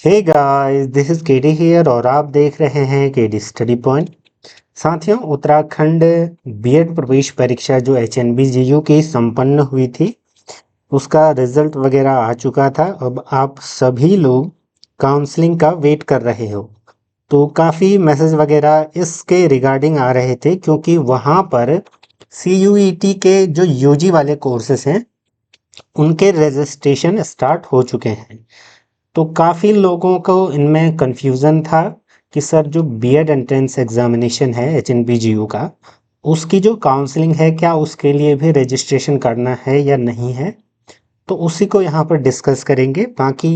Hey guys, this is KD here और आप देख रहे हैं केडी स्टडी पॉइंट। साथियों, उत्तराखंड बीएड प्रवेश परीक्षा जो HNBGU की संपन्न हुई थी, उसका रिजल्ट वगैरह आ चुका था। अब आप सभी लोग काउंसलिंग का वेट कर रहे हो। तो काफ़ी मैसेज वगैरह इसके रिगार्डिंग आ रहे थे, क्योंकि वहाँ पर CUET के जो UG वाले कोर्सेस हैं उनके रजिस्ट्रेशन स्टार्ट हो चुके हैं। तो काफ़ी लोगों को इनमें कन्फ्यूज़न था कि सर जो बीएड एंट्रेंस एग्जामिनेशन है HNBGU का, उसकी जो काउंसलिंग है क्या उसके लिए भी रजिस्ट्रेशन करना है या नहीं है। तो उसी को यहाँ पर डिस्कस करेंगे। बाकी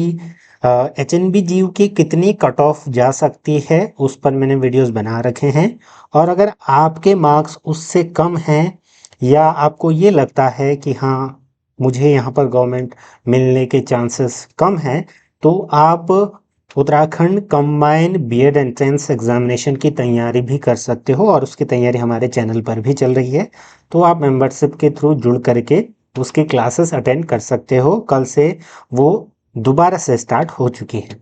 HNBGU की कितनी कट ऑफ जा सकती है उस पर मैंने वीडियोस बना रखे हैं। और अगर आपके मार्क्स उससे कम हैं या आपको ये लगता है कि हाँ मुझे यहाँ पर गवर्नमेंट मिलने के चांसेस कम हैं, तो आप Uttarakhand combined BEd entrance examination की तैयारी भी कर सकते हो और उसकी तैयारी हमारे चैनल पर भी चल रही है। तो आप मेंबरशिप के थ्रू जुड़ करके उसकी क्लासेस अटेंड कर सकते हो। कल से वो दोबारा से स्टार्ट हो चुकी है।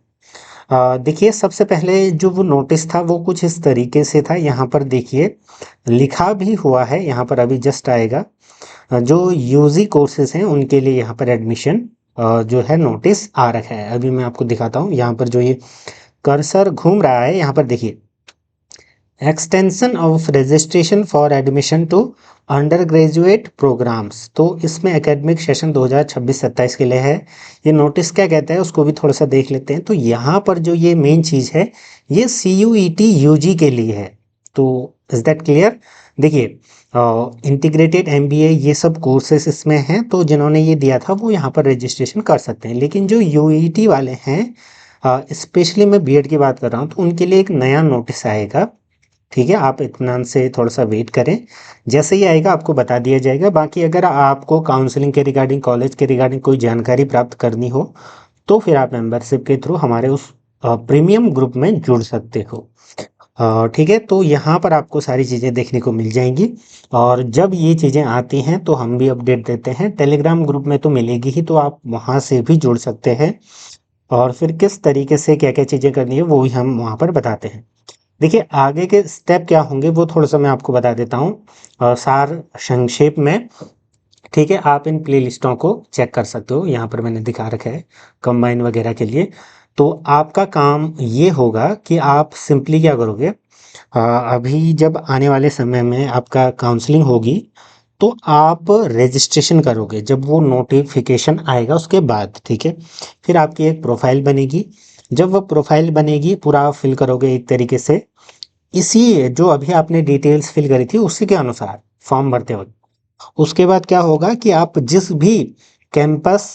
देखिए, सबसे पहले जो वो नोटिस था वो कुछ इस तरीके से था। यहाँ पर देखिए लिखा भी हुआ है, यहाँ पर अभी जस्ट आएगा। जो यूजी कोर्सेज हैं उनके लिए यहाँ पर एडमिशन जो है नोटिस आ रखा है। अभी मैं आपको दिखाता हूँ। यहाँ पर जो ये कर्सर घूम रहा है, यहाँ पर देखिए, extension of registration for admission to undergraduate programmes. तो इसमें एकेडमिक सेशन 2026-27 के लिए है। ये नोटिस क्या कहता है उसको भी थोड़ा सा देख लेते हैं। तो यहाँ पर जो ये मेन चीज़ है, ये CUET UG के लिए है। तो इज दैट क्लियर? देखिए, इंटीग्रेटेड MBA ये सब कोर्सेस इसमें हैं, तो जिन्होंने ये दिया था वो यहाँ पर रजिस्ट्रेशन कर सकते हैं। लेकिन जो UET वाले हैं, स्पेशली मैं बीएड की बात कर रहा हूँ, तो उनके लिए एक नया नोटिस आएगा। ठीक है, आप इत्मीनान से थोड़ा सा वेट करें, जैसे ही आएगा आपको बता दिया जाएगा। बाकी अगर आपको काउंसलिंग के रिगार्डिंग, कॉलेज के रिगार्डिंग कोई जानकारी प्राप्त करनी हो, तो फिर आप मेंबरशिप के थ्रू हमारे उस प्रीमियम ग्रुप में जुड़ सकते हो। ठीक है, तो यहाँ पर आपको सारी चीज़ें देखने को मिल जाएंगी। और जब ये चीज़ें आती हैं तो हम भी अपडेट देते हैं। टेलीग्राम ग्रुप में तो मिलेगी ही, तो आप वहाँ से भी जुड़ सकते हैं। और फिर किस तरीके से क्या क्या चीज़ें करनी है वो भी हम वहाँ पर बताते हैं। देखिए, आगे के स्टेप क्या होंगे वो थोड़ा सा मैं आपको बता देता हूँ सार संक्षेप में। ठीक है, आप इन प्ले लिस्टों को चेक कर सकते हो, यहाँ पर मैंने दिखा रखा है कंबाइन वगैरह के लिए। तो आपका काम ये होगा कि आप सिंपली क्या करोगे, अभी जब आने वाले समय में आपका काउंसलिंग होगी तो आप रजिस्ट्रेशन करोगे जब वो नोटिफिकेशन आएगा उसके बाद। ठीक है, फिर आपकी एक प्रोफाइल बनेगी। जब वो प्रोफाइल बनेगी पूरा फिल करोगे एक तरीके से, इसी जो अभी आपने डिटेल्स फिल करी थी उसी के अनुसार फॉर्म भरते वक्त। उसके बाद क्या होगा कि आप जिस भी कैंपस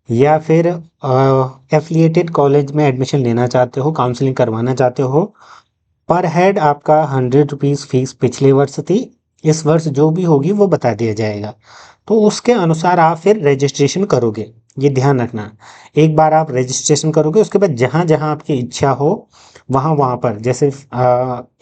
या फिर एफिलिएटेड कॉलेज में एडमिशन लेना चाहते हो, काउंसलिंग करवाना चाहते हो, पर हेड आपका 100 रुपीज़ फीस पिछले वर्ष थी। इस वर्ष जो भी होगी वो बता दिया जाएगा। तो उसके अनुसार आप फिर रजिस्ट्रेशन करोगे, ये ध्यान रखना। एक बार आप रजिस्ट्रेशन करोगे, उसके बाद जहाँ जहाँ आपकी इच्छा हो वहाँ वहाँ पर, जैसे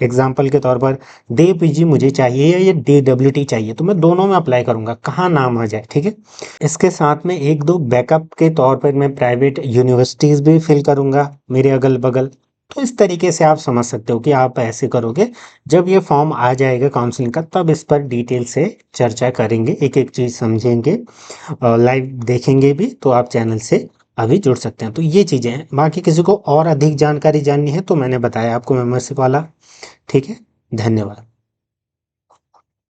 एग्जाम्पल के तौर पर DPG मुझे चाहिए या ये DWT चाहिए, तो मैं दोनों में अप्लाई करूँगा, कहाँ नाम आ जाए। ठीक है, इसके साथ में एक दो बैकअप के तौर पर मैं प्राइवेट यूनिवर्सिटीज़ भी फिल करूँगा मेरे अगल बगल। तो इस तरीके से आप समझ सकते हो कि आप ऐसे करोगे। जब ये फॉर्म आ जाएगा काउंसलिंग का, तब इस पर डिटेल से चर्चा करेंगे, एक एक चीज़ समझेंगे, लाइव देखेंगे भी। तो आप चैनल से अभी जुड़ सकते हैं। तो ये चीज़ें हैं। बाकी किसी को और अधिक जानकारी जाननी है तो मैंने बताया आपको मेंबरशिप वाला। ठीक है, धन्यवाद।